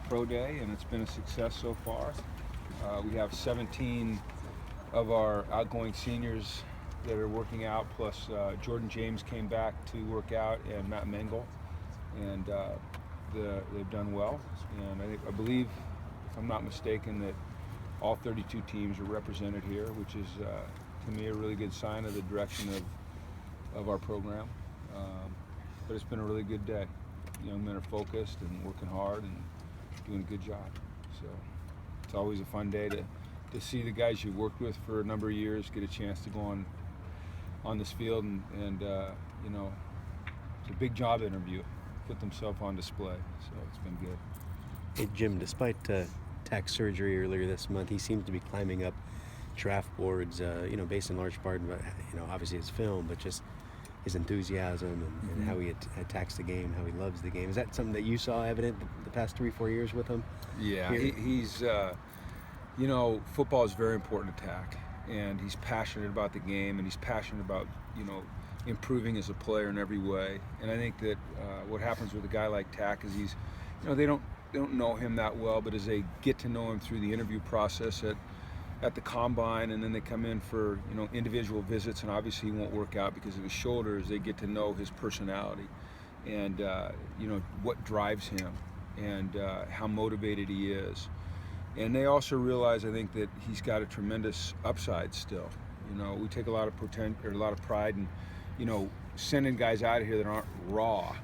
Pro Day, and it's been a success so far. We have 17 of our outgoing seniors that are working out, plus Jordan James came back to work out, and Matt Mengel, and they've done well. And I believe, if I'm not mistaken, that all 32 teams are represented here, which is to me a really good sign of the direction of our program. But it's been a really good day. Young men are focused and working hard and doing a good job. So it's always a fun day to see the guys you've worked with for a number of years get a chance to go on this field and you know, it's a big job interview, put themselves on display. So it's been good. Hey Jim, despite tack surgery earlier this month, he seems to be climbing up draft boards, you know, based in large part, you know, obviously his film, but just his enthusiasm and how he attacks the game, how he loves the game. Is that something that you saw evident the past 3-4 years with him? Yeah, he's, you know, football is very important to Tack, and he's passionate about the game, and he's passionate about, you know, improving as a player in every way. And I think that what happens with a guy like Tack is he's, you know, they don't know him that well, but as they get to know him through the interview process at the combine, and then they come in for, you know, individual visits, and obviously he won't work out because of his shoulders. They get to know his personality and you know, what drives him and how motivated he is. And they also realize, I think, that he's got a tremendous upside still. You know, we take a lot of a lot of pride in, you know, sending guys out of here that aren't raw.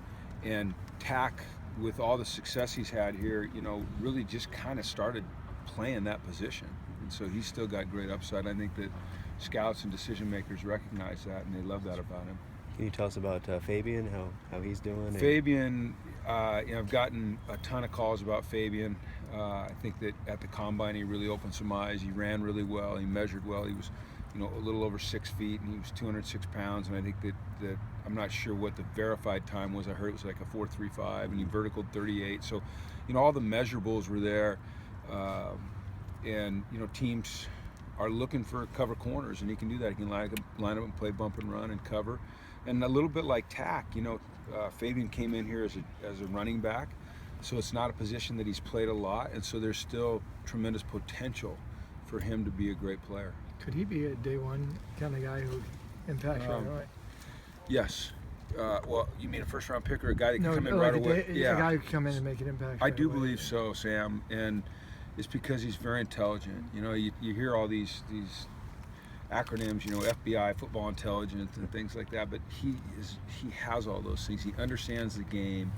And Tack, with all the success he's had here, you know, really just kind of started playing that position. And so he's still got great upside. I think that scouts and decision makers recognize that, and they love that about him. Can you tell us about Fabian, how he's doing? Fabian, you know, I've gotten a ton of calls about Fabian. I think that at the combine he really opened some eyes. He ran really well. He measured well. He was, you know, a little over 6 feet, and he was 206 pounds. And I think that I'm not sure what the verified time was. I heard it was like a 4.35, and he verticaled 38. So, you know, all the measurables were there. And, you know, teams are looking for cover corners, and he can do that. He can line up and play bump and run and cover. And a little bit like Tack, you know, Fabian came in here as a running back, so it's not a position that he's played a lot, and so there's still tremendous potential for him to be a great player. Could he be a day one kind of guy who impacts right away? Yes. Well, you mean a first round pick or a guy that can come in like right away? Yeah, a guy who can come in and make an impact. I do believe so, Sam, and it's because he's very intelligent. You know, you hear all these acronyms, you know, FBI, football intelligence, and things like that. But he has all those things. He understands the game.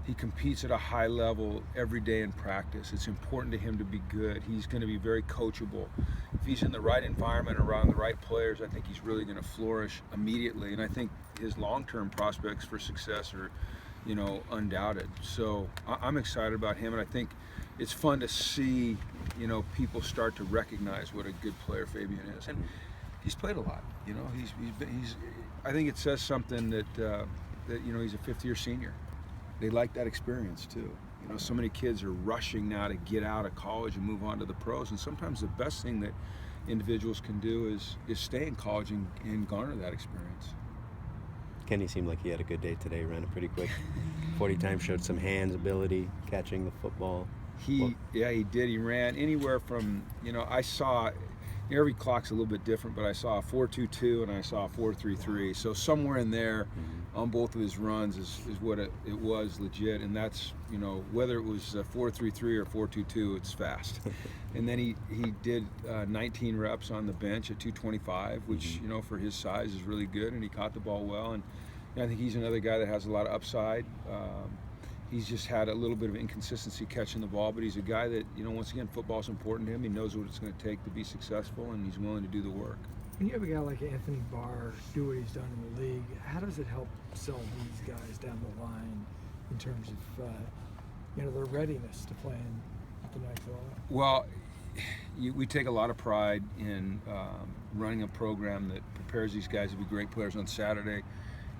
He competes at a high level every day in practice. It's important to him to be good. He's going to be very coachable. If he's in the right environment around the right players, I think he's really going to flourish immediately. And I think his long-term prospects for success are, you know, undoubted. So I'm excited about him, and I think it's fun to see, you know, people start to recognize what a good player Fabian is. And he's played a lot. You know, he's I think it says something that you know, he's a fifth-year senior. They like that experience too. You know, so many kids are rushing now to get out of college and move on to the pros, and sometimes the best thing that individuals can do is stay in college and garner that experience. Kenny seemed like he had a good day today. Ran a pretty quick 40 times, showed some hands ability, catching the football. Yeah, he did. He ran anywhere from, you know, I saw, every clock's a little bit different, but I saw a 4.22 and I saw a 4.33. So somewhere in there on both of his runs is what it was legit. And that's, you know, whether it was 4.33 or 4.22, it's fast. And then he did 19 reps on the bench at 225, which, you know, for his size is really good. And he caught the ball well. And I think he's another guy that has a lot of upside. He's just had a little bit of inconsistency catching the ball, but he's a guy that, you know, once again, football's important to him. He knows what it's going to take to be successful, and he's willing to do the work. When you have a guy like Anthony Barr do what he's done in the league, how does it help sell these guys down the line in terms of, you know, their readiness to playing at the next level? Well, we take a lot of pride in running a program that prepares these guys to be great players on Saturday,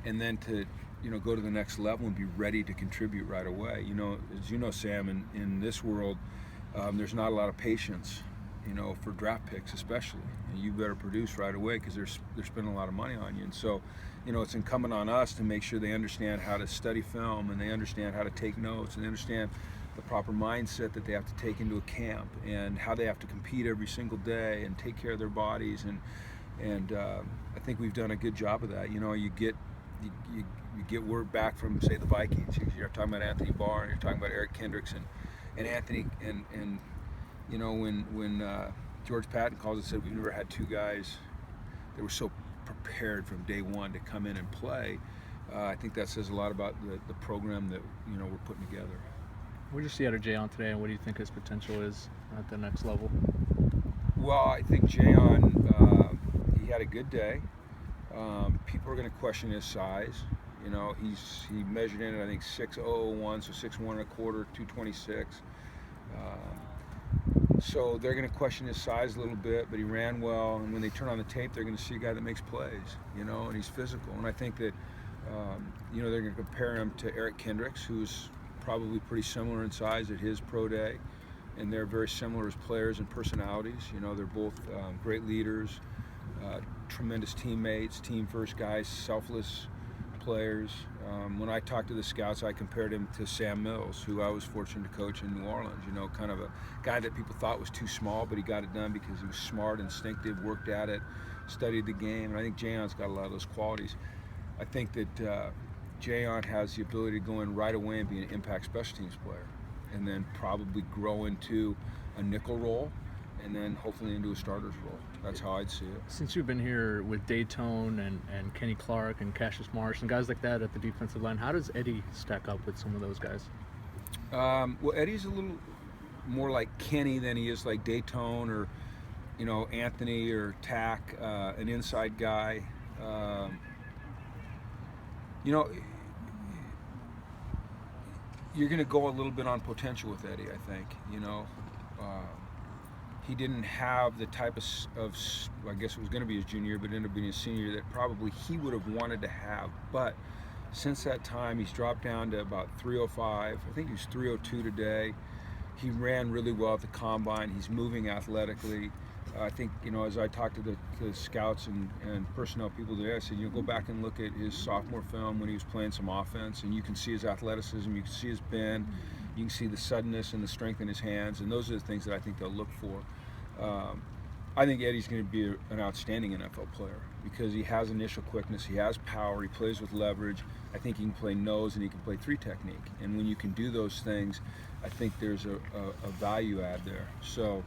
and then to, you know, go to the next level and be ready to contribute right away. You know, as you know, Sam, in this world, there's not a lot of patience, you know, for draft picks especially. And you better produce right away because they're spending a lot of money on you. And so it's incumbent on us to make sure they understand how to study film, and they understand how to take notes, and they understand the proper mindset that they have to take into a camp, and how they have to compete every single day and take care of their bodies. And I think we've done a good job of that. You get word back from, say, the Vikings. You're talking about Anthony Barr, and you're talking about Eric Kendricks and Anthony, and when George Patton calls and said we've never had two guys that were so prepared from day one to come in and play, I think that says a lot about the program that we're putting together. What did you see out of Jayon today, and what do you think his potential is at the next level? Well, I think Jayon, he had a good day. People are going to question his size. He measured in at, I think, 6'0", so 6'1 and a quarter, 226. So they're going to question his size a little bit, but he ran well. And when they turn on the tape, they're going to see a guy that makes plays, and he's physical. And I think that, they're going to compare him to Eric Kendricks, who's probably pretty similar in size at his pro day. And they're very similar as players and personalities. They're both great leaders, tremendous teammates, team-first guys, selfless players. When I talked to the scouts, I compared him to Sam Mills, who I was fortunate to coach in New Orleans. Kind of a guy that people thought was too small, but he got it done because he was smart, instinctive, worked at it, studied the game. And I think Jayon's got a lot of those qualities. I think that Jayon has the ability to go in right away and be an impact special teams player, and then probably grow into a nickel role, and then hopefully into a starter's role. That's how I'd see it. Since you've been here with Daytone and Kenny Clark and Cassius Marsh and guys like that at the defensive line, how does Eddie stack up with some of those guys? Well, Eddie's a little more like Kenny than he is like Daytone or, Anthony or Tack, an inside guy. You're going to go a little bit on potential with Eddie, I think. He didn't have the type of I guess it was going to be his junior, but ended up being his senior, that probably he would have wanted to have. But since that time, he's dropped down to about 305. I think he was 302 today. He ran really well at the combine. He's moving athletically. I think, as I talked to the scouts and personnel people today, I said, go back and look at his sophomore film when he was playing some offense, and you can see his athleticism, you can see his bend, you can see the suddenness and the strength in his hands, and those are the things that I think they'll look for. I think Eddie's going to be an outstanding NFL player because he has initial quickness, he has power, he plays with leverage. I think he can play nose and he can play three technique. And when you can do those things, I think there's a value add there. So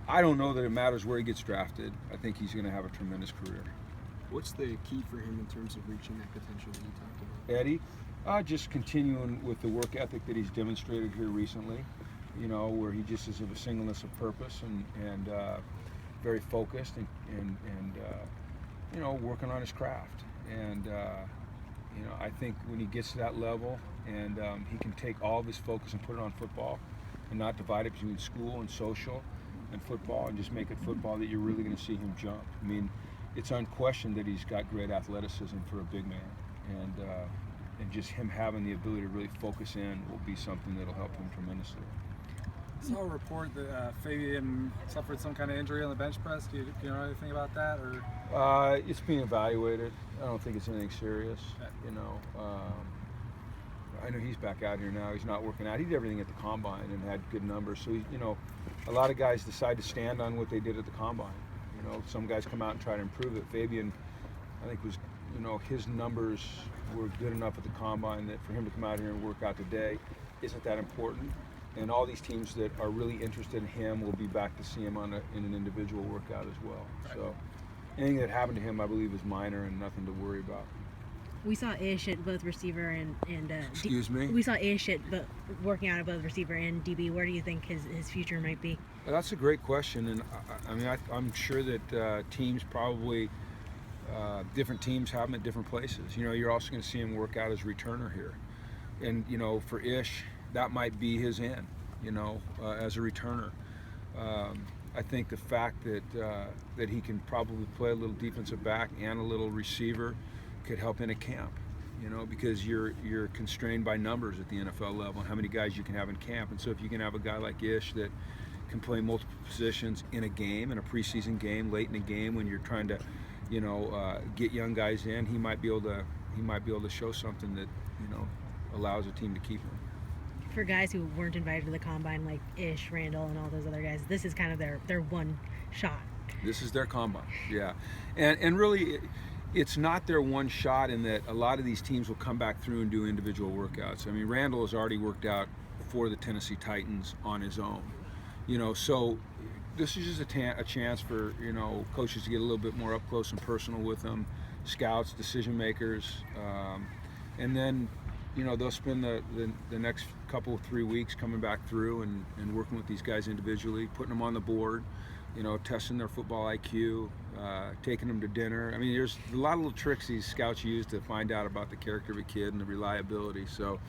I don't know that it matters where he gets drafted. I think he's going to have a tremendous career. What's the key for him in terms of reaching that potential that you talked about? Eddie, just continuing with the work ethic that he's demonstrated here recently, where he just is of a singleness of purpose and very focused and working on his craft. And, I think when he gets to that level and he can take all of his focus and put it on football and not divide it between school and social and football and just make it football, that you're really going to see him jump. I mean, it's unquestioned that he's got great athleticism for a big man, and just him having the ability to really focus in will be something that'll help him tremendously. I saw a report that Fabian suffered some kind of injury on the bench press. Do you know anything about that? Or It's being evaluated. I don't think it's anything serious. I know he's back out here now. He's not working out. He did everything at the combine and had good numbers. So a lot of guys decide to stand on what they did at the combine. Some guys come out and try to improve it. Fabian, I think, was, his numbers were good enough at the combine that for him to come out here and work out today isn't that important. And all these teams that are really interested in him will be back to see him in an individual workout as well. So anything that happened to him, I believe, is minor and nothing to worry about. We saw Ish at both receiver and Excuse me? We saw Ish at working out at both receiver and DB. Where do you think his future might be? Well, that's a great question, and I'm sure that teams probably different teams have him at different places. You're also going to see him work out as returner here, and for Ish, that might be his end. As a returner. I think the fact that he can probably play a little defensive back and a little receiver could help in a camp, because you're constrained by numbers at the NFL level and how many guys you can have in camp. And so if you can have a guy like Ish that can play multiple positions in a game, in a preseason game, late in a game when you're trying to, get young guys in, he might be able to show something that allows a team to keep him. For guys who weren't invited to the combine, like Ish, Randall, and all those other guys, this is kind of their one shot. This is their combine, yeah, and really, it's not their one shot in that a lot of these teams will come back through and do individual workouts. I mean, Randall has already worked out for the Tennessee Titans on his own, so this is just a chance for coaches to get a little bit more up close and personal with them, scouts, decision makers, and then they'll spend the next couple 3 weeks coming back through and working with these guys individually, putting them on the board, testing their football IQ, taking them to dinner. I mean, there's a lot of little tricks these scouts use to find out about the character of a kid and the reliability. So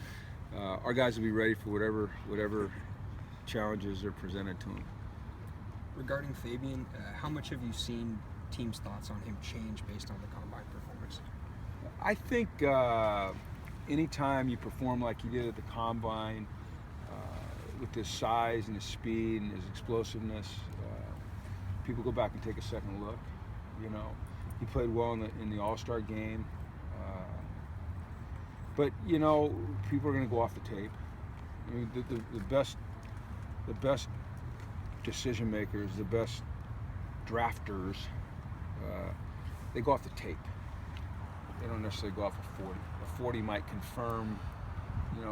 our guys will be ready for whatever challenges are presented to them. Regarding Fabian, how much have you seen teams' thoughts on him change based on the combine performance? I think anytime you perform like he did at the combine, with his size and his speed and his explosiveness, people go back and take a second look. He played well in the All-Star game, but people are going to go off the tape. I mean, the best decision makers, the best drafters, they go off the tape. They don't necessarily go off a 40. A 40 might confirm,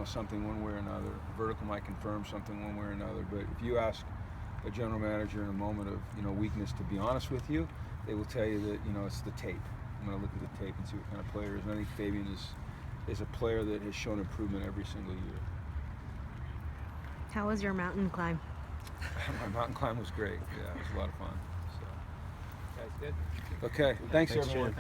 something one way or another. A vertical might confirm something one way or another. But if you ask a general manager in a moment of, weakness, to be honest with you, they will tell you that, it's the tape. I'm going to look at the tape and see what kind of player is. And I think Fabian is a player that has shown improvement every single year. How was your mountain climb? My mountain climb was great. Yeah, it was a lot of fun. So. Guys, good. Okay, thanks Thanks, everyone. Jen.